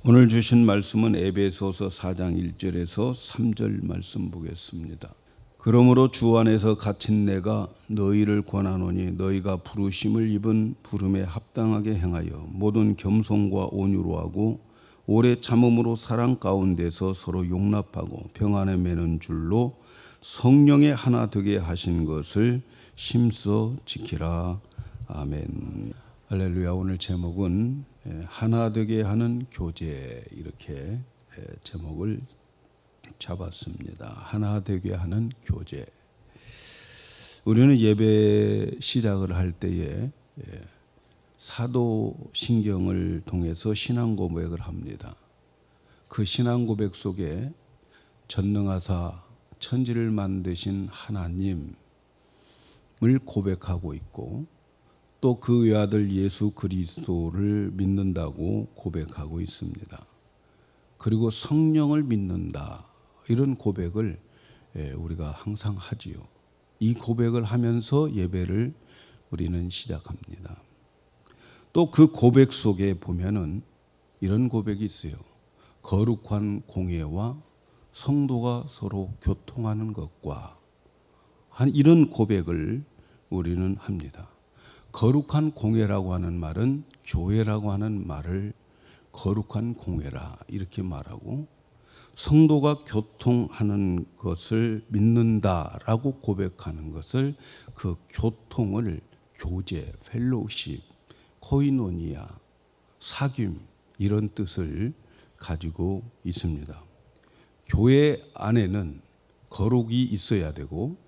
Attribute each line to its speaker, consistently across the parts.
Speaker 1: 오늘 주신 말씀은 에베소서 4장 1절에서 3절 말씀 보겠습니다. 그러므로 주 안에서 갇힌 내가 너희를 권하노니 너희가 부르심을 입은 부름에 합당하게 행하여 모든 겸손과 온유로 하고 오래 참음으로 사랑 가운데서 서로 용납하고 평안에 매는 줄로 성령의 하나 되게 하신 것을 심써 지키라. 아멘. 할렐루야. 오늘 제목은 하나 되게 하는 교제, 이렇게 제목을 잡았습니다. 하나 되게 하는 교제. 우리는 예배 시작을 할 때에 사도신경을 통해서 신앙 고백을 합니다. 그 신앙 고백 속에 전능하사 천지를 만드신 하나님을 고백하고 있고, 또 그 외아들 예수 그리스도를 믿는다고 고백하고 있습니다. 그리고 성령을 믿는다, 이런 고백을 우리가 항상 하지요. 이 고백을 하면서 예배를 우리는 시작합니다. 또 그 고백 속에 보면은 이런 고백이 있어요. 거룩한 공예와 성도가 서로 교통하는 것과 이런 고백을 우리는 합니다. 거룩한 공예라고 하는 말은 교회라고 하는 말을 거룩한 공예라 이렇게 말하고, 성도가 교통하는 것을 믿는다라고 고백하는 것을, 그 교통을 교제, 펠로우십, 코이노니아, 사귐, 이런 뜻을 가지고 있습니다. 교회 안에는 거룩이 있어야 되고,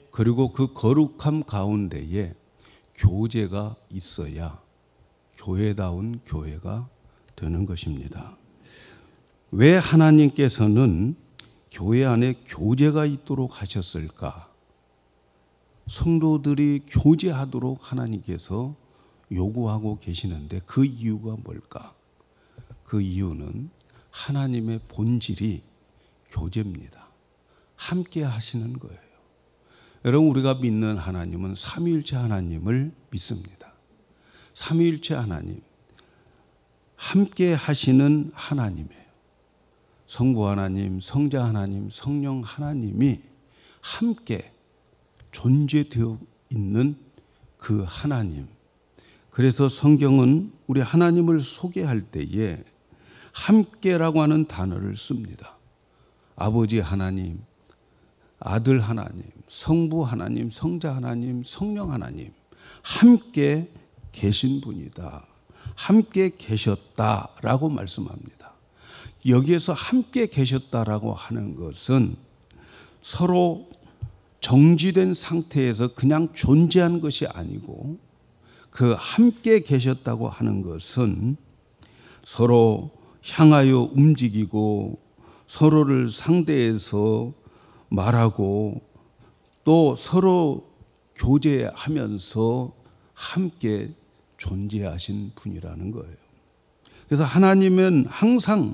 Speaker 1: 그리고 그 거룩함 가운데에 교제가 있어야 교회다운 교회가 되는 것입니다. 왜 하나님께서는 교회 안에 교제가 있도록 하셨을까? 성도들이 교제하도록 하나님께서 요구하고 계시는데 그 이유가 뭘까? 그 이유는 하나님의 본질이 교제입니다. 함께 하시는 거예요. 여러분, 우리가 믿는 하나님은 삼위일체 하나님을 믿습니다. 삼위일체 하나님, 함께 하시는 하나님이에요. 성부 하나님, 성자 하나님, 성령 하나님이 함께 존재되어 있는 그 하나님. 그래서 성경은 우리 하나님을 소개할 때에 함께라고 하는 단어를 씁니다. 아버지 하나님, 아들 하나님, 성부 하나님, 성자 하나님, 성령 하나님, 함께 계신 분이다, 함께 계셨다라고 말씀합니다. 여기에서 함께 계셨다라고 하는 것은 서로 정지된 상태에서 그냥 존재한 것이 아니고, 그 함께 계셨다고 하는 것은 서로 향하여 움직이고 서로를 상대해서 말하고 또 서로 교제하면서 함께 존재하신 분이라는 거예요. 그래서 하나님은 항상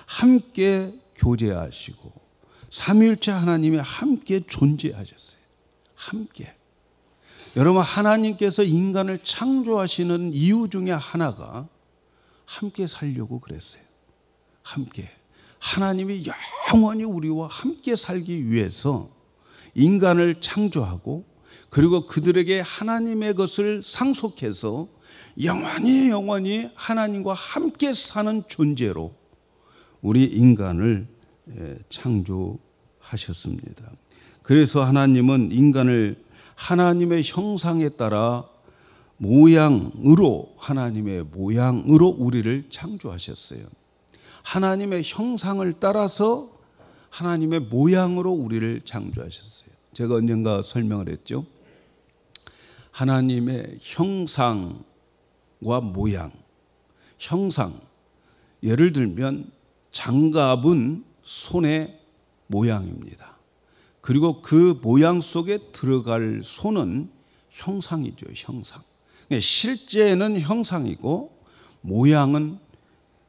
Speaker 1: 함께 교제하시고 삼위일체 하나님이 함께 존재하셨어요. 함께. 여러분, 하나님께서 인간을 창조하시는 이유 중에 하나가 함께 살려고 그랬어요. 함께. 하나님이 영원히 우리와 함께 살기 위해서 인간을 창조하고, 그리고 그들에게 하나님의 것을 상속해서 영원히 하나님과 함께 사는 존재로 우리 인간을 창조하셨습니다. 그래서 하나님은 인간을 하나님의 형상에 따라 하나님의 모양으로 우리를 창조하셨어요. 하나님의 형상을 따라서 하나님의 모양으로 우리를 창조하셨어요. 제가 언젠가 설명을 했죠. 하나님의 형상과 모양. 형상, 예를 들면 장갑은 손의 모양입니다. 그리고 그 모양 속에 들어갈 손은 형상이죠. 형상. 실제는 형상이고 모양은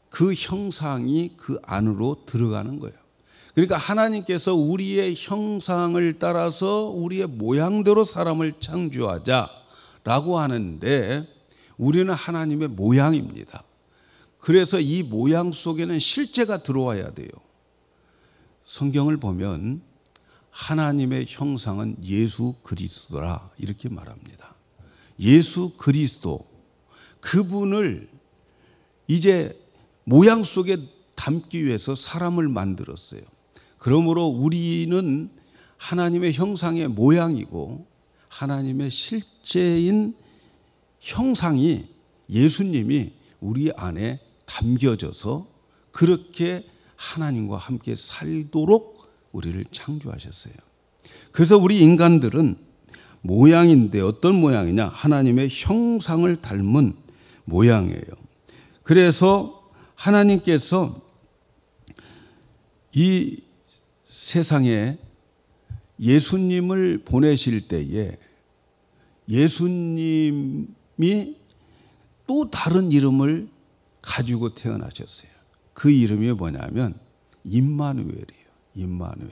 Speaker 1: 그 형상이 그 안으로 들어가는 거예요. 그러니까 하나님께서 우리의 형상을 따라서 우리의 모양대로 사람을 창조하자라고 하는데, 우리는 하나님의 모양입니다. 그래서 이 모양 속에는 실제가 들어와야 돼요. 성경을 보면 하나님의 형상은 예수 그리스도라 이렇게 말합니다. 예수 그리스도, 그분을 이제 모양 속에 담기 위해서 사람을 만들었어요. 그러므로 우리는 하나님의 형상의 모양이고 하나님의 실제인 형상이 예수님이 우리 안에 담겨져서 그렇게 하나님과 함께 살도록 우리를 창조하셨어요. 그래서 우리 인간들은 모양인데 어떤 모양이냐? 하나님의 형상을 닮은 모양이에요. 그래서 하나님께서 이 세상에 예수님을 보내실 때에 예수님이 또 다른 이름을 가지고 태어나셨어요. 그 이름이 뭐냐면 임마누엘이에요. 임마누엘.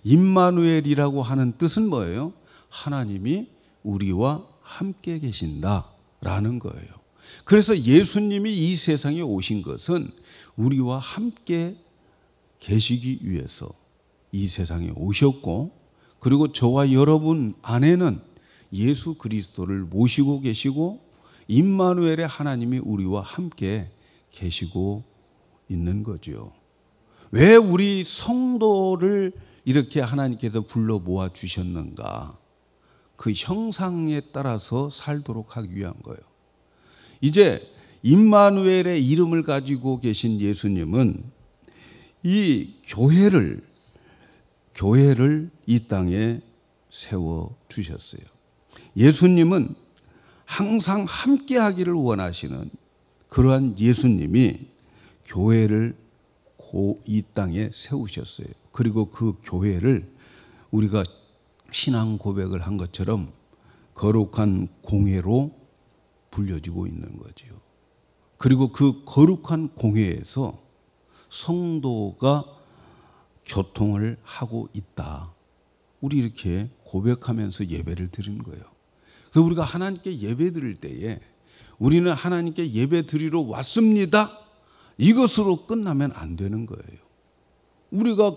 Speaker 1: 임마누엘이라고 하는 뜻은 뭐예요? 하나님이 우리와 함께 계신다라는 거예요. 그래서 예수님이 이 세상에 오신 것은 우리와 함께 계시기 위해서 이 세상에 오셨고, 그리고 저와 여러분 안에는 예수 그리스도를 모시고 계시고 임마누엘의 하나님이 우리와 함께 계시고 있는 거죠. 왜 우리 성도를 이렇게 하나님께서 불러 모아 주셨는가? 그 형상에 따라서 살도록 하기 위한 거예요. 이제 임마누엘의 이름을 가지고 계신 예수님은 이 교회를 이 땅에 세워 주셨어요. 예수님은 항상 함께 하기를 원하시는 그러한 예수님이 교회를 이 땅에 세우셨어요. 그리고 그 교회를 우리가 신앙 고백을 한 것처럼 거룩한 공회로 불려지고 있는 거죠. 그리고 그 거룩한 공회에서 성도가 교통을 하고 있다. 우리 이렇게 고백하면서 예배를 드리는 거예요. 그래서 우리가 하나님께 예배 드릴 때에 우리는 하나님께 예배 드리러 왔습니다. 이것으로 끝나면 안 되는 거예요. 우리가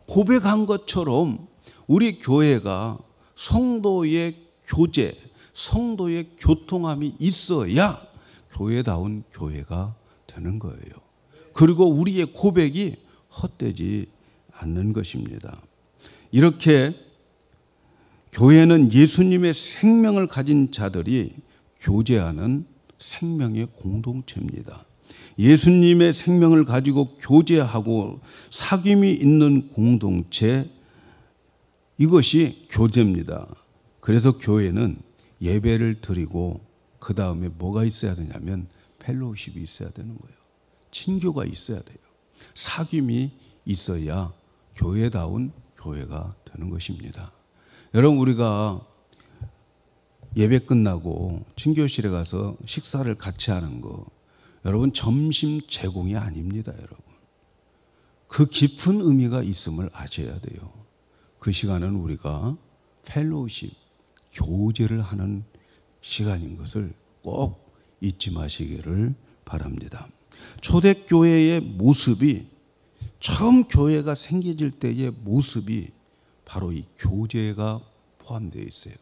Speaker 1: 고백한 것처럼 우리 교회가 성도의 교제, 성도의 교통함이 있어야 교회다운 교회가 되는 거예요. 그리고 우리의 고백이 헛되지 않는 것입니다. 이렇게 교회는 예수님의 생명을 가진 자들이 교제하는 생명의 공동체입니다. 예수님의 생명을 가지고 교제하고 사귐이 있는 공동체, 이것이 교제입니다. 그래서 교회는 예배를 드리고 그 다음에 뭐가 있어야 되냐면 펠로우십이 있어야 되는 거예요. 친교가 있어야 돼요. 사귐이 있어야 교회다운 교회가 되는 것입니다. 여러분, 우리가 예배 끝나고 친교실에 가서 식사를 같이 하는 거, 여러분 점심 제공이 아닙니다. 여러분, 그 깊은 의미가 있음을 아셔야 돼요. 그 시간은 우리가 펠로우십, 교제를 하는 시간인 것을 꼭 잊지 마시기를 바랍니다. 초대교회의 모습이, 처음 교회가 생겨질 때의 모습이 바로 이 교제가 포함되어 있어요.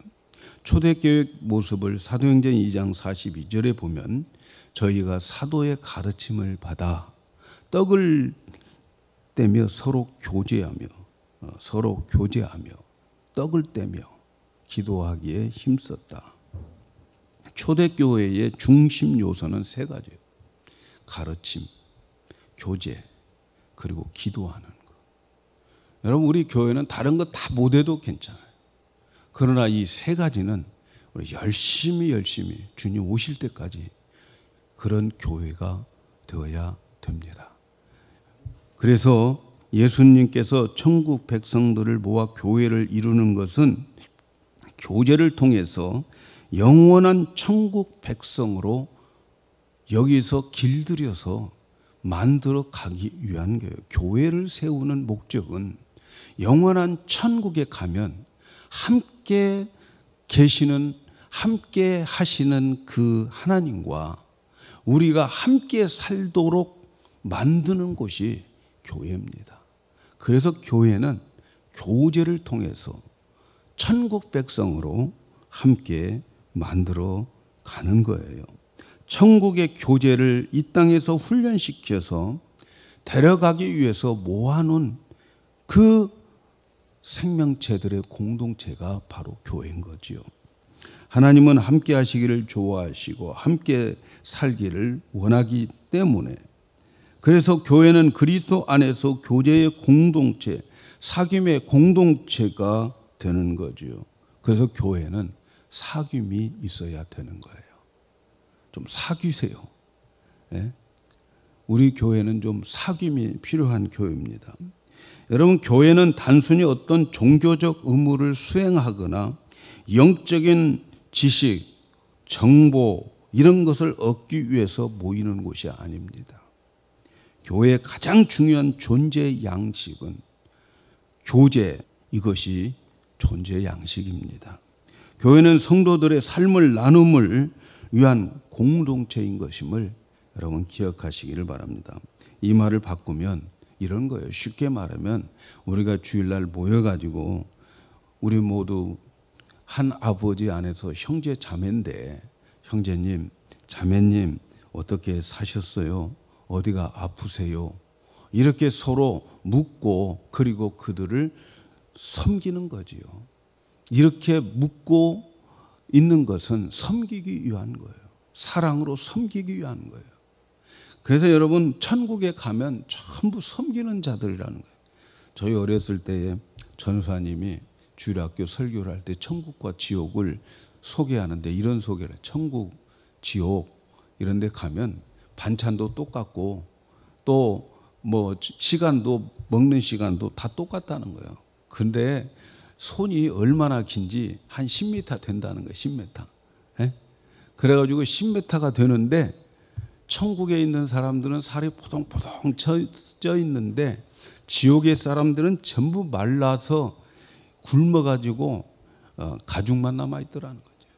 Speaker 1: 초대교회 모습을 사도행전 2장 42절에 보면 저희가 사도의 가르침을 받아 떡을 떼며 서로 교제하며 떡을 떼며 기도하기에 힘썼다. 초대교회의 중심 요소는 세 가지예요. 가르침, 교제, 그리고 기도하는 거. 여러분, 우리 교회는 다른 거 다 못해도 괜찮아요. 그러나 이 세 가지는 우리 열심히 주님 오실 때까지 그런 교회가 되어야 됩니다. 그래서 예수님께서 천국 백성들을 모아 교회를 이루는 것은 교제를 통해서 영원한 천국 백성으로 여기서 길들여서 만들어 가기 위한 거예요. 교회를 세우는 목적은 영원한 천국에 가면 함께 계시는, 함께 하시는 그 하나님과 우리가 함께 살도록 만드는 곳이 교회입니다. 그래서 교회는 교제를 통해서 천국 백성으로 함께 만들어 가는 거예요. 천국의 교제를 이 땅에서 훈련시켜서 데려가기 위해서 모아놓은 그 생명체들의 공동체가 바로 교회인 거지요. 하나님은 함께 하시기를 좋아하시고 함께 살기를 원하기 때문에, 그래서 교회는 그리스도 안에서 교제의 공동체, 사귐의 공동체가 되는 거지요. 그래서 교회는 사귐이 있어야 되는 거예요. 좀 사귀세요. 예? 우리 교회는 좀 사귐이 필요한 교회입니다. 여러분, 교회는 단순히 어떤 종교적 의무를 수행하거나 영적인 지식, 정보 이런 것을 얻기 위해서 모이는 곳이 아닙니다. 교회의 가장 중요한 존재 양식은 교제, 이것이 존재 양식입니다. 교회는 성도들의 삶을 나눔을 위한 공동체인 것임을 여러분 기억하시기를 바랍니다. 이 말을 바꾸면 이런 거예요. 쉽게 말하면 우리가 주일날 모여가지고 우리 모두 한 아버지 안에서 형제 자매인데, 형제님, 자매님 어떻게 사셨어요? 어디가 아프세요? 이렇게 서로 묻고 그리고 그들을 섬기는 거지요. 이렇게 묻고 있는 것은 섬기기 위한 거예요. 사랑으로 섬기기 위한 거예요. 그래서 여러분, 천국에 가면 전부 섬기는 자들이라는 거예요. 저희 어렸을 때에 전우사님이 주일학교 설교를 할 때 천국과 지옥을 소개하는데 이런 소개를 해요. 천국, 지옥 이런 데 가면 반찬도 똑같고 또 뭐 시간도, 먹는 시간도 다 똑같다는 거예요. 근데 손이 얼마나 긴지 한 10m 된다는 거예요. 10m. 예? 그래가지고 10m가 되는데 천국에 있는 사람들은 살이 포동포동 쪄 있는데 지옥의 사람들은 전부 말라서 굶어가지고 가죽만 남아있더라는 거죠.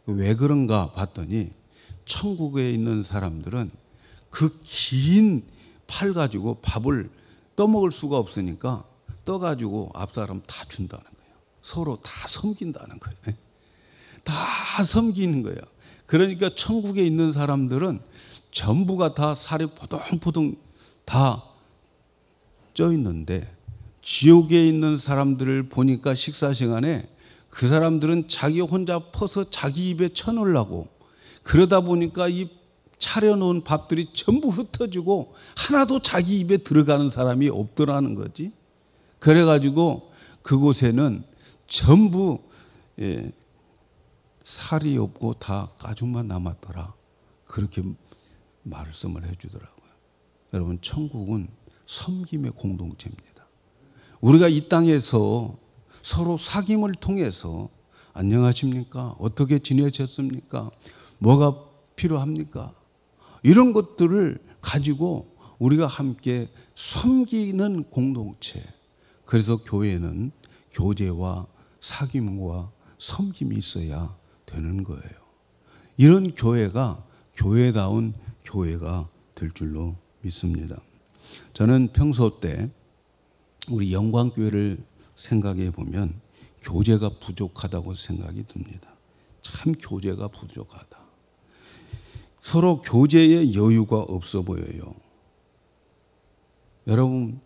Speaker 1: 왜 그런가 봤더니 천국에 있는 사람들은 그 긴 팔 가지고 밥을 떠먹을 수가 없으니까 떠가지고 앞사람 다 준다는 거예요. 서로 다 섬긴다는 거예요. 다 섬기는 거예요. 그러니까 천국에 있는 사람들은 전부가 다 살이 포동포동 다 쪄 있는데, 지옥에 있는 사람들을 보니까 식사 시간에 그 사람들은 자기 혼자 퍼서 자기 입에 쳐넣으려고, 그러다 보니까 이 차려놓은 밥들이 전부 흩어지고 하나도 자기 입에 들어가는 사람이 없더라는 거지. 그래가지고 그곳에는 전부 살이 없고 다 가죽만 남았더라. 그렇게 말씀을 해주더라고요. 여러분, 천국은 섬김의 공동체입니다. 우리가 이 땅에서 서로 사귐을 통해서 안녕하십니까? 어떻게 지내셨습니까? 뭐가 필요합니까? 이런 것들을 가지고 우리가 함께 섬기는 공동체. 그래서 교회는 교제와 사귐과 섬김이 있어야 되는 거예요. 이런 교회가 교회다운 교회가 될 줄로 믿습니다. 저는 평소 때 우리 영광교회를 생각해 보면 교제가 부족하다고 생각이 듭니다. 참 교제가 부족하다. 서로 교제의 여유가 없어 보여요. 여러분,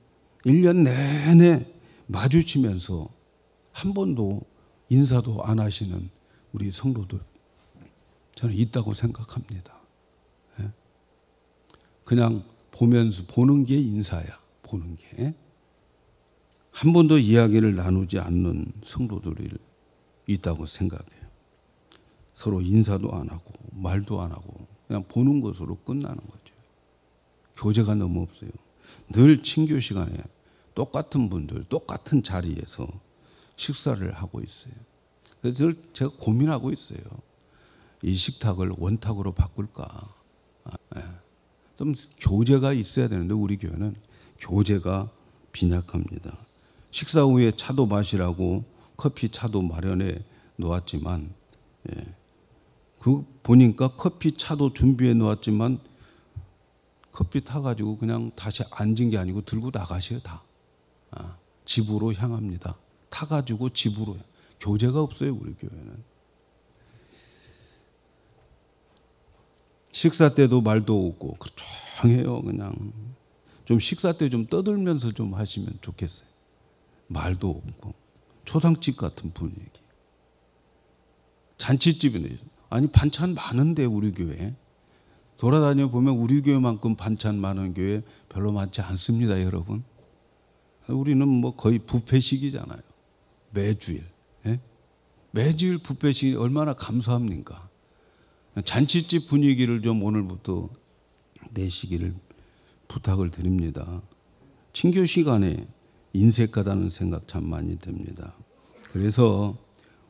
Speaker 1: 1년 내내 마주치면서 한 번도 인사도 안 하시는 우리 성도들, 저는 있다고 생각합니다. 그냥 보면서 보는 게 인사야. 보는 게. 한 번도 이야기를 나누지 않는 성도들이 있다고 생각해요. 서로 인사도 안 하고 말도 안 하고 그냥 보는 것으로 끝나는 거죠. 교제가 너무 없어요. 늘 친교 시간에 똑같은 분들, 똑같은 자리에서 식사를 하고 있어요. 그래서 늘 제가 고민하고 있어요. 이 식탁을 원탁으로 바꿀까? 좀 교제가 있어야 되는데 우리 교회는 교제가 빈약합니다. 식사 후에 차도 마시라고 커피, 차도 마련해 놓았지만, 그 보니까 커피, 차도 준비해 놓았지만 커피 타가지고 그냥 다시 앉은 게 아니고 들고 나가셔요. 다. 집으로 향합니다. 타가지고 집으로. 교제가 없어요, 우리 교회는. 식사 때도 말도 없고 조용해요. 그냥 좀 식사 때 좀 떠들면서 좀 하시면 좋겠어요. 말도 없고 초상집 같은 분위기. 잔치집이네. 아니 반찬 많은데 우리 교회. 돌아다녀 보면 우리 교회만큼 반찬 많은 교회 별로 많지 않습니다, 여러분. 우리는 뭐 거의 뷔페식이잖아요. 매주일. 예? 매주일 뷔페식이 얼마나 감사합니까? 잔치집 분위기를 좀 오늘부터 내시기를 부탁을 드립니다. 친교 시간에 인색하다는 생각 참 많이 듭니다. 그래서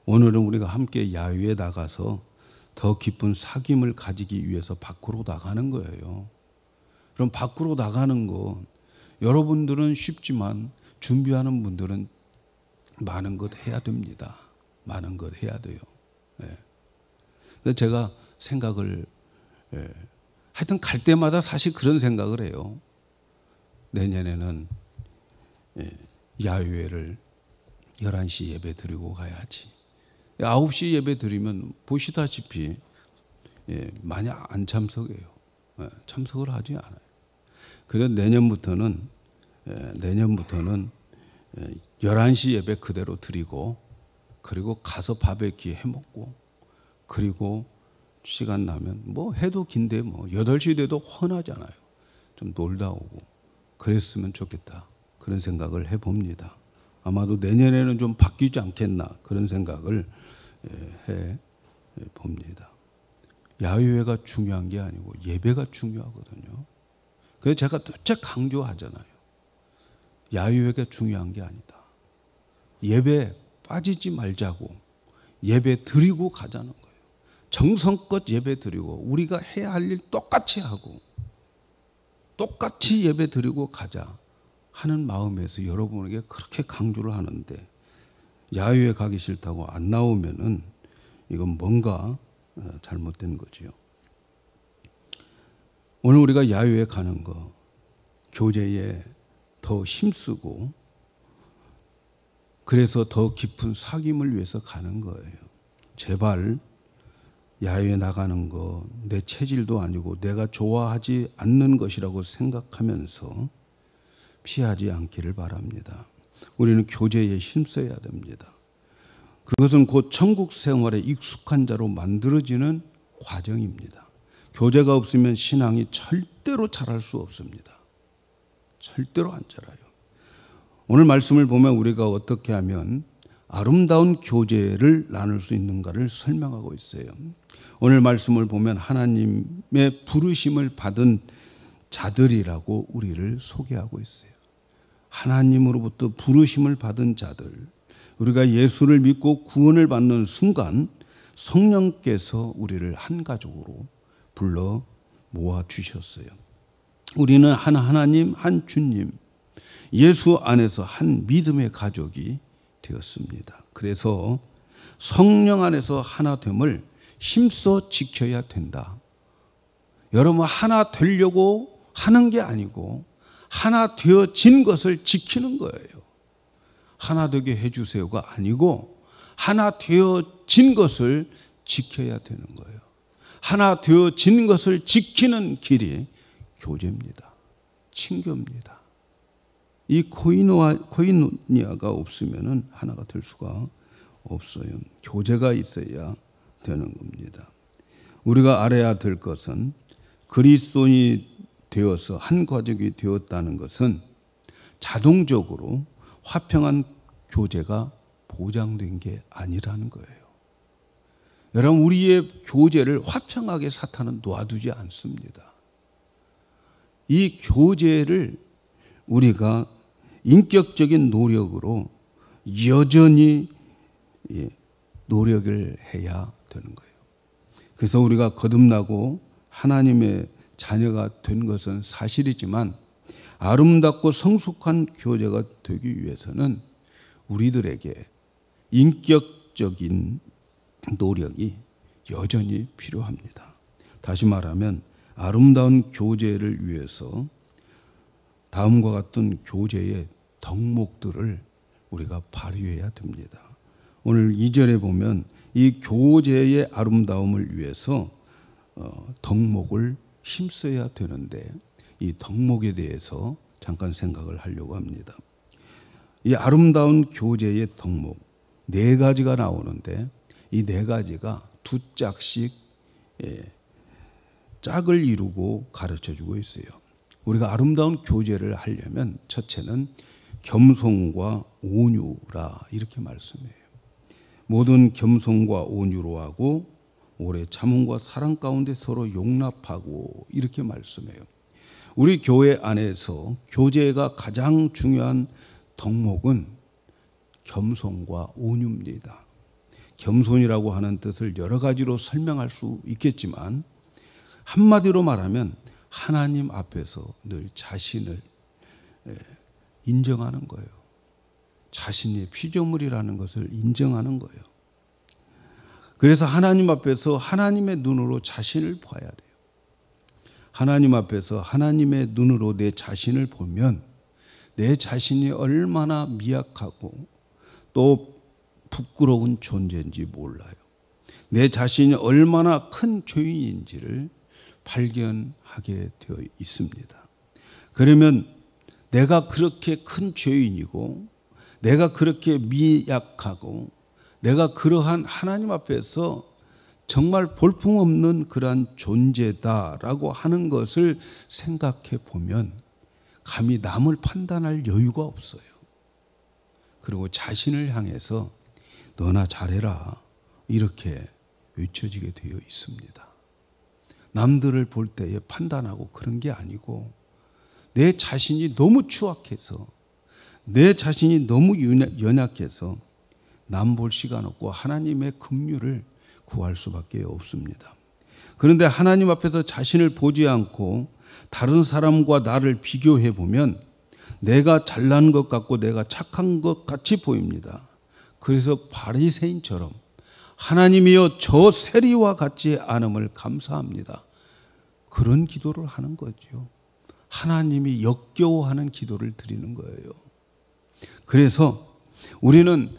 Speaker 1: 오늘은 우리가 함께 야외에 나가서 더 깊은 사귐을 가지기 위해서 밖으로 나가는 거예요. 그럼 밖으로 나가는 거 여러분들은 쉽지만 준비하는 분들은 많은 것 해야 됩니다. 많은 것 해야 돼요. 예. 그래서 제가 생각을 하여튼 갈 때마다 사실 그런 생각을 해요. 내년에는 야외를 11시 예배 드리고 가야지. 9시 예배 드리면 보시다시피 많이 안 참석해요. 참석을 하지 않아요. 그래서 내년부터는 11시 예배 그대로 드리고 그리고 가서 바베큐 해먹고 그리고 시간 나면 뭐 해도 긴데 뭐 8시 돼도 훤하잖아요. 좀 놀다 오고 그랬으면 좋겠다. 그런 생각을 해봅니다. 아마도 내년에는 좀 바뀌지 않겠나 그런 생각을 해봅니다. 야외가 중요한 게 아니고 예배가 중요하거든요. 그래서 제가 도대체 강조하잖아요. 야외가 중요한 게 아니다. 예배 빠지지 말자고 예배 드리고 가자는 거예요. 정성껏 예배 드리고 우리가 해야 할 일 똑같이 하고 똑같이 예배 드리고 가자 하는 마음에서 여러분에게 그렇게 강조를 하는데 야외에 가기 싫다고 안 나오면은 이건 뭔가 잘못된 거지요. 오늘 우리가 야외에 가는 거 교제에 더 힘쓰고 그래서 더 깊은 사귐을 위해서 가는 거예요. 제발 야외에 나가는 거 내 체질도 아니고 내가 좋아하지 않는 것이라고 생각하면서 피하지 않기를 바랍니다. 우리는 교제에 힘써야 됩니다. 그것은 곧 천국 생활에 익숙한 자로 만들어지는 과정입니다. 교제가 없으면 신앙이 절대로 자랄 수 없습니다. 절대로 안 자라요. 오늘 말씀을 보면 우리가 어떻게 하면 아름다운 교제를 나눌 수 있는가를 설명하고 있어요. 오늘 말씀을 보면 하나님의 부르심을 받은 자들이라고 우리를 소개하고 있어요. 하나님으로부터 부르심을 받은 자들. 우리가 예수를 믿고 구원을 받는 순간 성령께서 우리를 한 가족으로 불러 모아 주셨어요. 우리는 한 하나님, 한 주님, 예수 안에서 한 믿음의 가족이 되었습니다. 그래서 성령 안에서 하나됨을 힘써 지켜야 된다. 여러분 하나 되려고 하는 게 아니고 하나 되어진 것을 지키는 거예요. 하나 되게 해주세요가 아니고 하나 되어진 것을 지켜야 되는 거예요. 하나 되어진 것을 지키는 길이 교제입니다. 친교입니다. 이 코이노니아가 없으면 하나가 될 수가 없어요. 교제가 있어야 되는 겁니다. 우리가 알아야 될 것은 그리스도인이 되어서 한 가족이 되었다는 것은 자동적으로 화평한 교제가 보장된 게 아니라는 거예요. 여러분 우리의 교제를 화평하게 사탄은 놔두지 않습니다. 이 교제를 우리가 인격적인 노력으로 여전히 노력을 해야 되는 거예요. 그래서 우리가 거듭나고 하나님의 자녀가 된 것은 사실이지만 아름답고 성숙한 교제가 되기 위해서는 우리들에게 인격적인 노력이 여전히 필요합니다. 다시 말하면 아름다운 교제를 위해서 다음과 같은 교제의 덕목들을 우리가 발휘해야 됩니다. 오늘 2절에 보면 이 교제의 아름다움을 위해서 덕목을 힘써야 되는데 이 덕목에 대해서 잠깐 생각을 하려고 합니다. 이 아름다운 교제의 덕목 4가지가 나오는데 이 4가지가 두 짝씩 짝을 이루고 가르쳐주고 있어요. 우리가 아름다운 교제를 하려면 첫째는 겸손과 온유라 이렇게 말씀해요. 모든 겸손과 온유로 하고 오래 참음과 사랑 가운데 서로 용납하고 이렇게 말씀해요. 우리 교회 안에서 교제가 가장 중요한 덕목은 겸손과 온유입니다. 겸손이라고 하는 뜻을 여러 가지로 설명할 수 있겠지만 한마디로 말하면 하나님 앞에서 늘 자신을 인정하는 거예요. 자신이 피조물이라는 것을 인정하는 거예요. 그래서 하나님 앞에서 하나님의 눈으로 자신을 봐야 돼요. 하나님 앞에서 하나님의 눈으로 내 자신을 보면 내 자신이 얼마나 미약하고 또 부끄러운 존재인지 몰라요. 내 자신이 얼마나 큰 죄인인지를 발견하게 되어 있습니다. 그러면 내가 그렇게 큰 죄인이고 내가 그렇게 미약하고 내가 그러한 하나님 앞에서 정말 볼품없는 그러한 존재다라고 하는 것을 생각해 보면 감히 남을 판단할 여유가 없어요. 그리고 자신을 향해서 너나 잘해라 이렇게 외쳐지게 되어 있습니다. 남들을 볼 때에 판단하고 그런 게 아니고 내 자신이 너무 추악해서 내 자신이 너무 연약해서 남 볼 시간 없고 하나님의 긍휼을 구할 수밖에 없습니다. 그런데 하나님 앞에서 자신을 보지 않고 다른 사람과 나를 비교해 보면 내가 잘난 것 같고 내가 착한 것 같이 보입니다. 그래서 바리새인처럼 하나님이여 저 세리와 같지 않음을 감사합니다. 그런 기도를 하는 거죠. 하나님이 역겨워하는 기도를 드리는 거예요. 그래서 우리는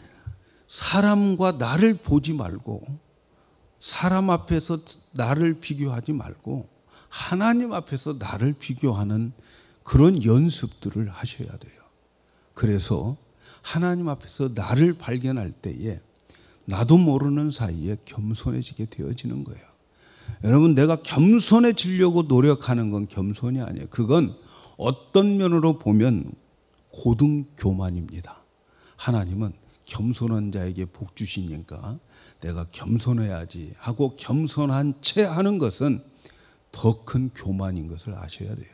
Speaker 1: 사람과 나를 보지 말고 사람 앞에서 나를 비교하지 말고 하나님 앞에서 나를 비교하는 그런 연습들을 하셔야 돼요. 그래서 하나님 앞에서 나를 발견할 때에 나도 모르는 사이에 겸손해지게 되어지는 거예요. 여러분, 내가 겸손해지려고 노력하는 건 겸손이 아니에요. 그건 어떤 면으로 보면 고등교만입니다. 하나님은 겸손한 자에게 복 주시니까 내가 겸손해야지 하고 겸손한 채 하는 것은 더 큰 교만인 것을 아셔야 돼요.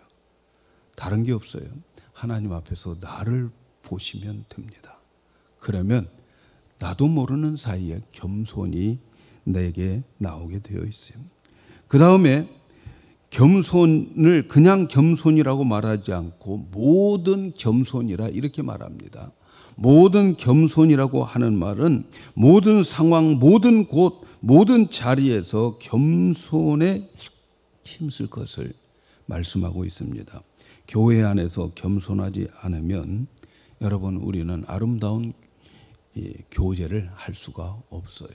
Speaker 1: 다른 게 없어요. 하나님 앞에서 나를 보시면 됩니다. 그러면 나도 모르는 사이에 겸손이 내게 나오게 되어 있어요. 그 다음에 겸손을 그냥 겸손이라고 말하지 않고 모든 겸손이라 이렇게 말합니다. 모든 겸손이라고 하는 말은 모든 상황, 모든 곳, 모든 자리에서 겸손에 힘쓸 것을 말씀하고 있습니다. 교회 안에서 겸손하지 않으면 여러분 우리는 아름다운 교제를 할 수가 없어요.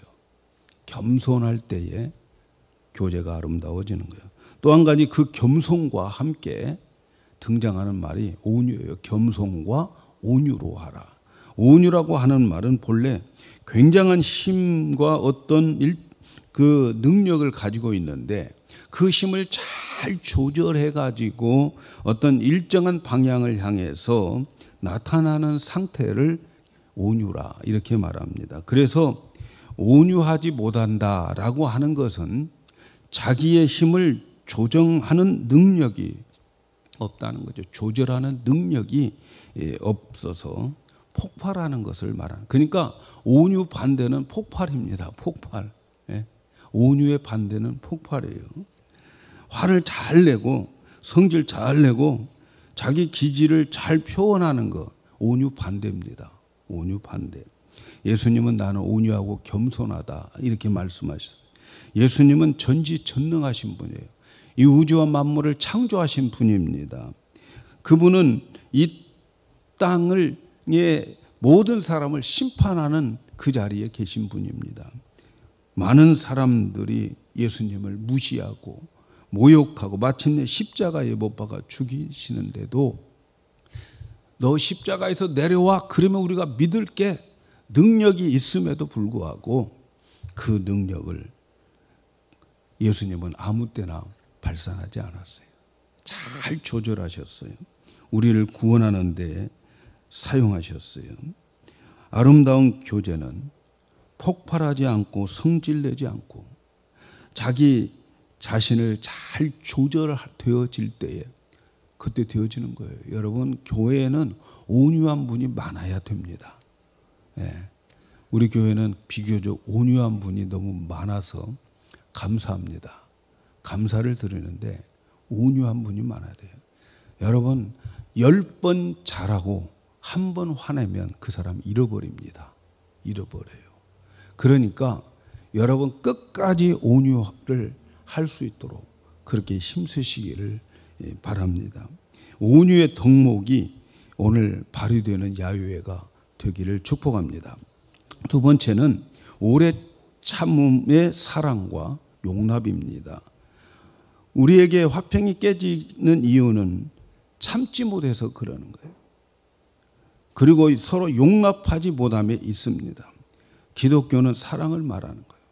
Speaker 1: 겸손할 때에 교제가 아름다워지는 거예요. 또 한 가지 그 겸손과 함께 등장하는 말이 온유예요. 겸손과 온유로 하라. 온유라고 하는 말은 본래 굉장한 힘과 어떤 그 능력을 가지고 있는데 그 힘을 잘 조절해 가지고 어떤 일정한 방향을 향해서 나타나는 상태를 온유라 이렇게 말합니다. 그래서 온유하지 못한다라고 하는 것은 자기의 힘을 조정하는 능력이 없다는 거죠. 조절하는 능력이 없어서 폭발하는 것을 말하는. 그러니까 온유 반대는 폭발입니다. 폭발. 온유의 반대는 폭발이에요. 화를 잘 내고 성질 잘 내고 자기 기질을 잘 표현하는 것 온유 반대입니다. 온유 반대. 예수님은 나는 온유하고 겸손하다 이렇게 말씀하셨어요. 예수님은 전지전능하신 분이에요. 이 우주와 만물을 창조하신 분입니다. 그분은 이 땅을 모든 사람을 심판하는 그 자리에 계신 분입니다. 많은 사람들이 예수님을 무시하고 모욕하고 마침내 십자가에 못 박아 죽이시는데도 너 십자가에서 내려와, 그러면 우리가 믿을 게 능력이 있음에도 불구하고 그 능력을 예수님은 아무 때나 발산하지 않았어요. 잘 조절하셨어요. 우리를 구원하는 데 사용하셨어요. 아름다운 교제는 폭발하지 않고 성질내지 않고 자기 자신을 잘 조절되어질 때에 그때 되어지는 거예요. 여러분, 교회에는 온유한 분이 많아야 됩니다. 우리 교회는 비교적 온유한 분이 너무 많아서 감사합니다. 감사를 드리는데 온유한 분이 많아야 돼요. 여러분, 10번 잘하고 1번 화내면 그 사람 잃어버립니다. 잃어버려요. 그러니까 여러분 끝까지 온유를 할 수 있도록 그렇게 힘쓰시기를 바랍니다. 온유의 덕목이 오늘 발휘되는 야유회가 되기를 축복합니다. 두 번째는 오래 참음의 사랑과 용납입니다. 우리에게 화평이 깨지는 이유는 참지 못해서 그러는 거예요. 그리고 서로 용납하지 못함에 있습니다. 기독교는 사랑을 말하는 거예요.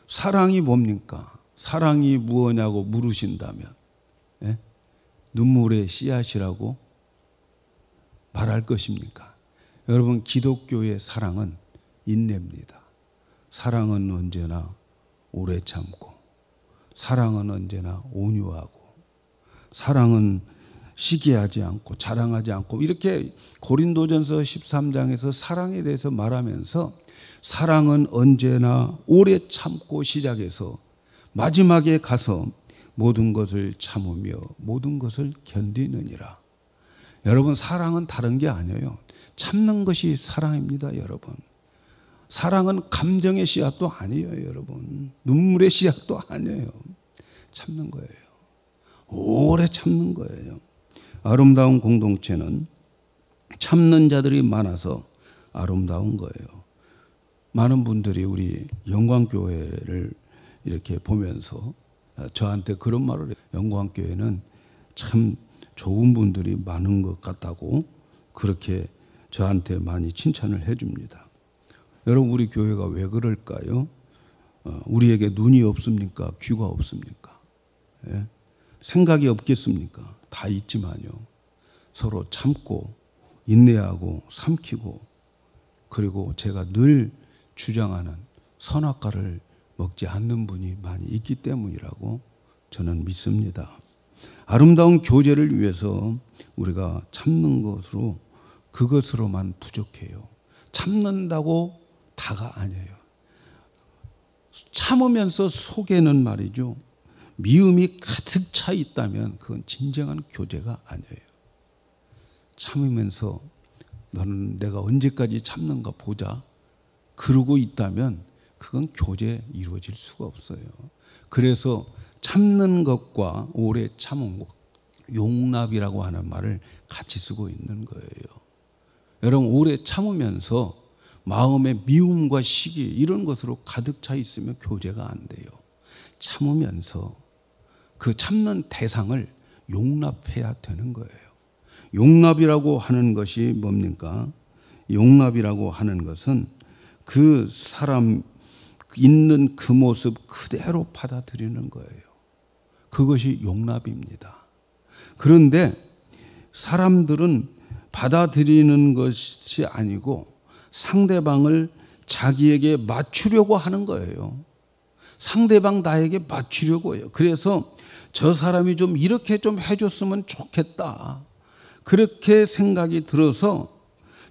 Speaker 1: 사랑이 뭡니까? 사랑이 무엇냐고 물으신다면 눈물의 씨앗이라고 말할 것입니까? 여러분, 기독교의 사랑은 인내입니다. 사랑은 언제나 오래 참고, 사랑은 언제나 온유하고, 사랑은 시기하지 않고 자랑하지 않고, 이렇게 고린도전서 13장에서 사랑에 대해서 말하면서 사랑은 언제나 오래 참고 시작해서 마지막에 가서 모든 것을 참으며 모든 것을 견디느니라. 여러분, 사랑은 다른 게 아니에요. 참는 것이 사랑입니다, 여러분. 사랑은 감정의 씨앗도 아니에요, 여러분. 눈물의 씨앗도 아니에요. 참는 거예요. 오래 참는 거예요. 아름다운 공동체는 참는 자들이 많아서 아름다운 거예요. 많은 분들이 우리 영광교회를 이렇게 보면서 저한테 그런 말을 해요. 영광교회는 참 좋은 분들이 많은 것 같다고 그렇게 저한테 많이 칭찬을 해줍니다. 여러분, 우리 교회가 왜 그럴까요? 우리에게 눈이 없습니까? 귀가 없습니까? 생각이 없겠습니까? 다 있지만요. 서로 참고 인내하고 삼키고, 그리고 제가 늘 주장하는 선악과를 먹지 않는 분이 많이 있기 때문이라고 저는 믿습니다. 아름다운 교제를 위해서 우리가 참는 것으로, 그것으로만 부족해요. 참는다고 다가 아니에요. 참으면서 속에는 말이죠, 미움이 가득 차 있다면 그건 진정한 교제가 아니에요. 참으면서 너는 내가 언제까지 참는가 보자 그러고 있다면 그건 교제 이루어질 수가 없어요. 그래서 참는 것과 오래 참은 것, 용납이라고 하는 말을 같이 쓰고 있는 거예요. 여러분, 오래 참으면서 마음의 미움과 시기 이런 것으로 가득 차 있으면 교제가 안 돼요. 참으면서 그 참는 대상을 용납해야 되는 거예요. 용납이라고 하는 것이 뭡니까? 용납이라고 하는 것은 그 사람 있는 그 모습 그대로 받아들이는 거예요. 그것이 용납입니다. 그런데 사람들은 받아들이는 것이 아니고 상대방을 자기에게 맞추려고 하는 거예요. 상대방 나에게 맞추려고 해요. 그래서 저 사람이 좀 이렇게 좀 해줬으면 좋겠다, 그렇게 생각이 들어서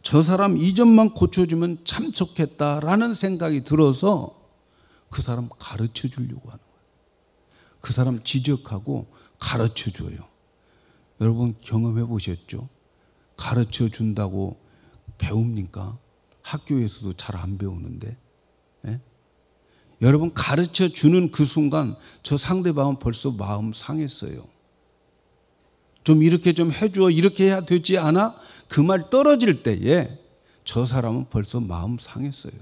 Speaker 1: 저 사람 이 점만 고쳐주면 참 좋겠다라는 생각이 들어서 그 사람 가르쳐 주려고 하는 거예요. 그 사람 지적하고 가르쳐 줘요. 여러분, 경험해 보셨죠? 가르쳐 준다고 배웁니까? 학교에서도 잘 안 배우는데. 여러분 가르쳐 주는 그 순간 저 상대방은 벌써 마음 상했어요. 좀 이렇게 좀 해줘, 이렇게 해야 되지 않아? 그 말 떨어질 때에 저 사람은 벌써 마음 상했어요.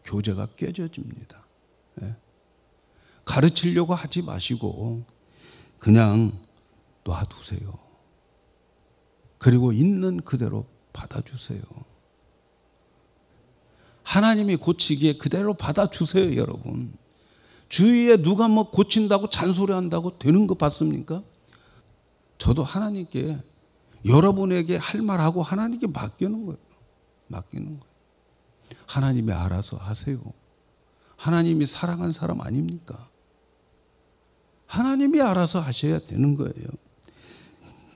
Speaker 1: 교제가 깨져집니다. 예. 가르치려고 하지 마시고 그냥 놔두세요. 그리고 있는 그대로 받아주세요. 하나님이 고치기에 그대로 받아주세요, 여러분. 주위에 누가 뭐 고친다고 잔소리한다고 되는 거 봤습니까? 저도 하나님께 여러분에게 할 말하고 하나님께 맡기는 거예요. 맡기는 거예요. 하나님이 알아서 하세요. 하나님이 사랑한 사람 아닙니까? 하나님이 알아서 하셔야 되는 거예요.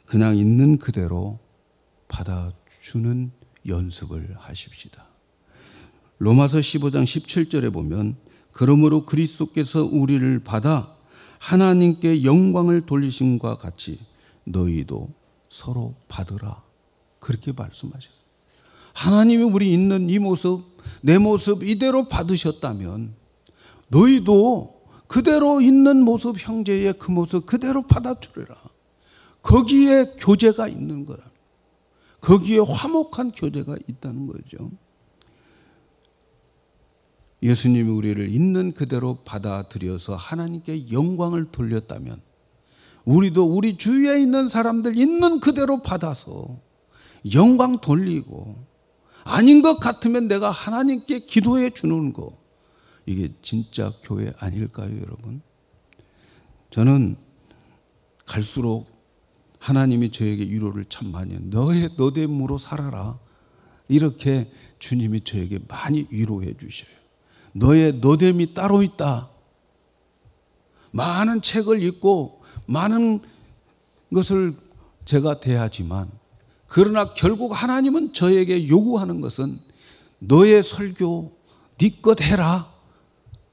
Speaker 1: 그냥 있는 그대로 받아주는 연습을 하십시다. 로마서 15장 17절에 보면 그러므로 그리스도께서 우리를 받아 하나님께 영광을 돌리심과 같이 너희도 서로 받으라. 그렇게 말씀하셨어요. 하나님이 우리 있는 이 모습, 내 모습 이대로 받으셨다면 너희도 그대로 있는 모습, 형제의 그 모습 그대로 받아주리라. 거기에 교제가 있는 거라. 거기에 화목한 교제가 있다는 거죠. 예수님이 우리를 있는 그대로 받아들여서 하나님께 영광을 돌렸다면 우리도 우리 주위에 있는 사람들 있는 그대로 받아서 영광 돌리고 아닌 것 같으면 내가 하나님께 기도해 주는 거, 이게 진짜 교회 아닐까요, 여러분? 저는 갈수록 하나님이 저에게 위로를 참 많이 해요. 너의 너됨으로 살아라. 이렇게 주님이 저에게 많이 위로해 주셔요. 너의 너됨이 따로 있다. 많은 책을 읽고 많은 것을 제가 대하지만 그러나 결국 하나님은 저에게 요구하는 것은 너의 설교 네 것 해라.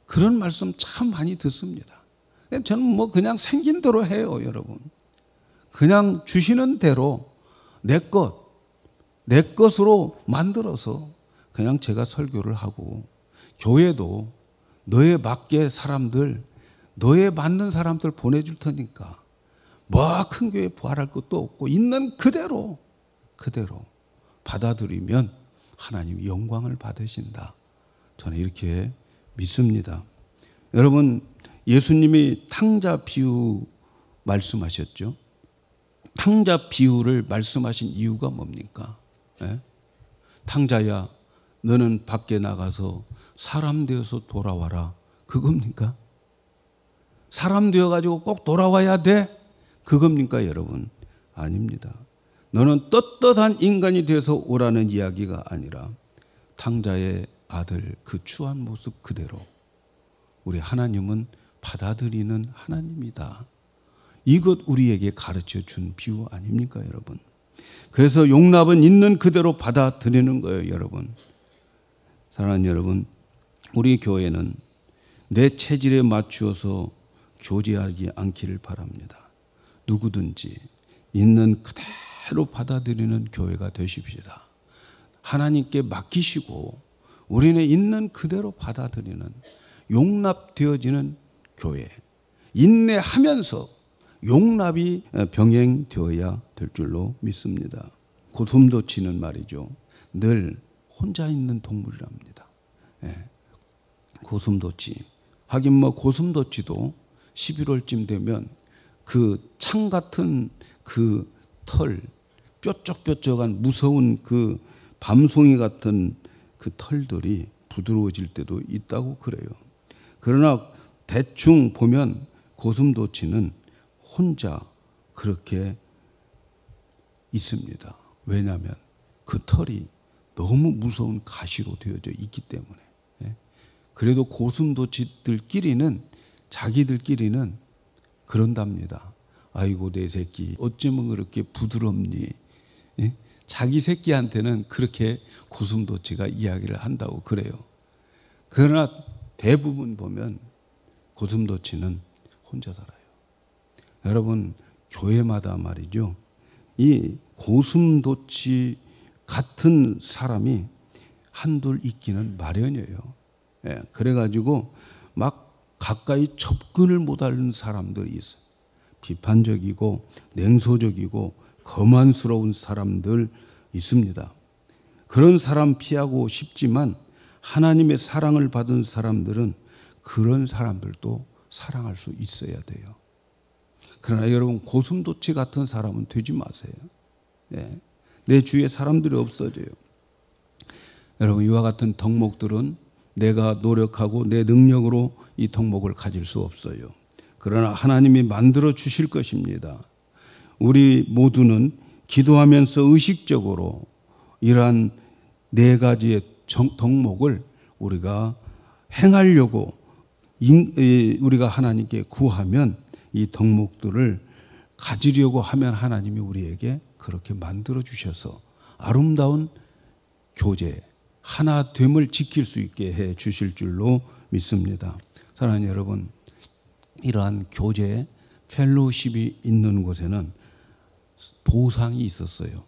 Speaker 1: 그런 말씀 참 많이 듣습니다. 저는 뭐 그냥 생긴 대로 해요, 여러분. 그냥 주시는 대로 내 것으로 만들어서 그냥 제가 설교를 하고, 교회도 너에 맞게 사람들, 너에 맞는 사람들 보내줄 테니까 뭐 큰 교회 부활할 것도 없고 있는 그대로 받아들이면 하나님 영광을 받으신다. 저는 이렇게 믿습니다. 여러분, 예수님이 탕자 비유 말씀하셨죠. 탕자 비유를 말씀하신 이유가 뭡니까? 예? 탕자야, 너는 밖에 나가서 사람 되어서 돌아와라. 그겁니까? 사람 되어가지고 꼭 돌아와야 돼? 그겁니까, 여러분? 아닙니다. 너는 떳떳한 인간이 되어서 오라는 이야기가 아니라 탕자의 아들 그 추한 모습 그대로 우리 하나님은 받아들이는 하나님이다. 이것 우리에게 가르쳐 준 비유 아닙니까, 여러분? 그래서 용납은 있는 그대로 받아들이는 거예요, 여러분. 사랑하는 여러분, 우리 교회는 내 체질에 맞추어서 교제하지 않기를 바랍니다. 누구든지 있는 그대로 받아들이는 교회가 되십시다. 하나님께 맡기시고 우리는 있는 그대로 받아들이는, 용납되어지는 교회, 인내하면서 용납이 병행되어야 될 줄로 믿습니다. 고슴도치는 말이죠, 늘 혼자 있는 동물이랍니다. 예. 고슴도치. 하긴 뭐 고슴도치도 11월쯤 되면 그 창 같은 그 털, 뾰족뾰족한 무서운 그 밤송이 같은 그 털들이 부드러워질 때도 있다고 그래요. 그러나 대충 보면 고슴도치는 혼자 그렇게 있습니다. 왜냐하면 그 털이 너무 무서운 가시로 되어져 있기 때문에. 그래도 고슴도치들끼리는, 자기들끼리는 그런답니다. 아이고 내 새끼 어쩌면 그렇게 부드럽니. 자기 새끼한테는 그렇게 고슴도치가 이야기를 한다고 그래요. 그러나 대부분 보면 고슴도치는 혼자 살아요. 여러분, 교회마다 말이죠, 이 고슴도치 같은 사람이 한둘 있기는 마련이에요. 그래가지고 막 가까이 접근을 못하는 사람들이 있어요. 비판적이고 냉소적이고 거만스러운 사람들 있습니다. 그런 사람 피하고 싶지만 하나님의 사랑을 받은 사람들은 그런 사람들도 사랑할 수 있어야 돼요. 그러나 여러분, 고슴도치 같은 사람은 되지 마세요. 네. 내 주위에 사람들이 없어져요. 여러분, 이와 같은 덕목들은 내가 노력하고 내 능력으로 이 덕목을 가질 수 없어요. 그러나 하나님이 만들어 주실 것입니다. 우리 모두는 기도하면서 의식적으로 이러한 네 가지의 덕목을 우리가 행하려고 우리가 하나님께 구하면 이 덕목들을 가지려고 하면 하나님이 우리에게 그렇게 만들어 주셔서 아름다운 교제, 하나됨을 지킬 수 있게 해 주실 줄로 믿습니다. 사랑하는 여러분, 이러한 교제, 펠로우십이 있는 곳에는 보상이 있었어요.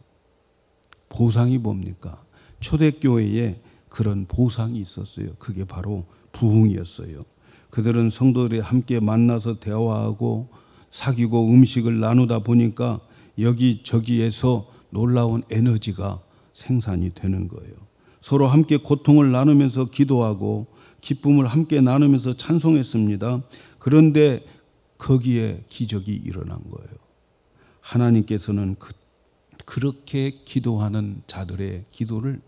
Speaker 1: 보상이 뭡니까? 초대교회에 그런 보상이 있었어요. 그게 바로 부흥이었어요. 그들은 성도들이 함께 만나서 대화하고 사귀고 음식을 나누다 보니까 여기저기에서 놀라운 에너지가 생산이 되는 거예요. 서로 함께 고통을 나누면서 기도하고 기쁨을 함께 나누면서 찬송했습니다. 그런데 거기에 기적이 일어난 거예요. 하나님께서는 그렇게 기도하는 자들의 기도를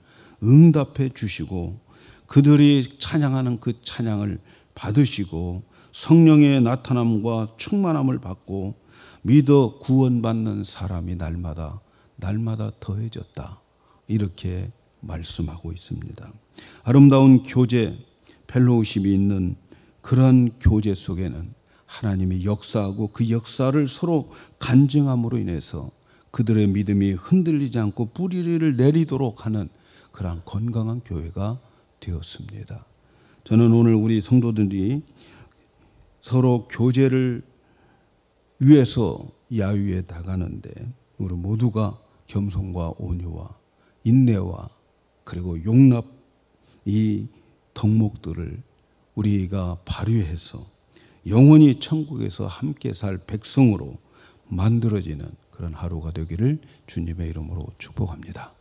Speaker 1: 응답해 주시고 그들이 찬양하는 그 찬양을 받으시고 성령의 나타남과 충만함을 받고 믿어 구원받는 사람이 날마다 더해졌다. 이렇게 말씀하고 있습니다. 아름다운 교제, 펠로우십이 있는 그런 교제 속에는 하나님이 역사하고 그 역사를 서로 간증함으로 인해서 그들의 믿음이 흔들리지 않고 뿌리를 내리도록 하는 그런 건강한 교회가 되었습니다. 저는 오늘 우리 성도들이 서로 교제를 위해서 야유에 나가는데 우리 모두가 겸손과 온유와 인내와 그리고 용납, 이 덕목들을 우리가 발휘해서 영원히 천국에서 함께 살 백성으로 만들어지는 그런 하루가 되기를 주님의 이름으로 축복합니다.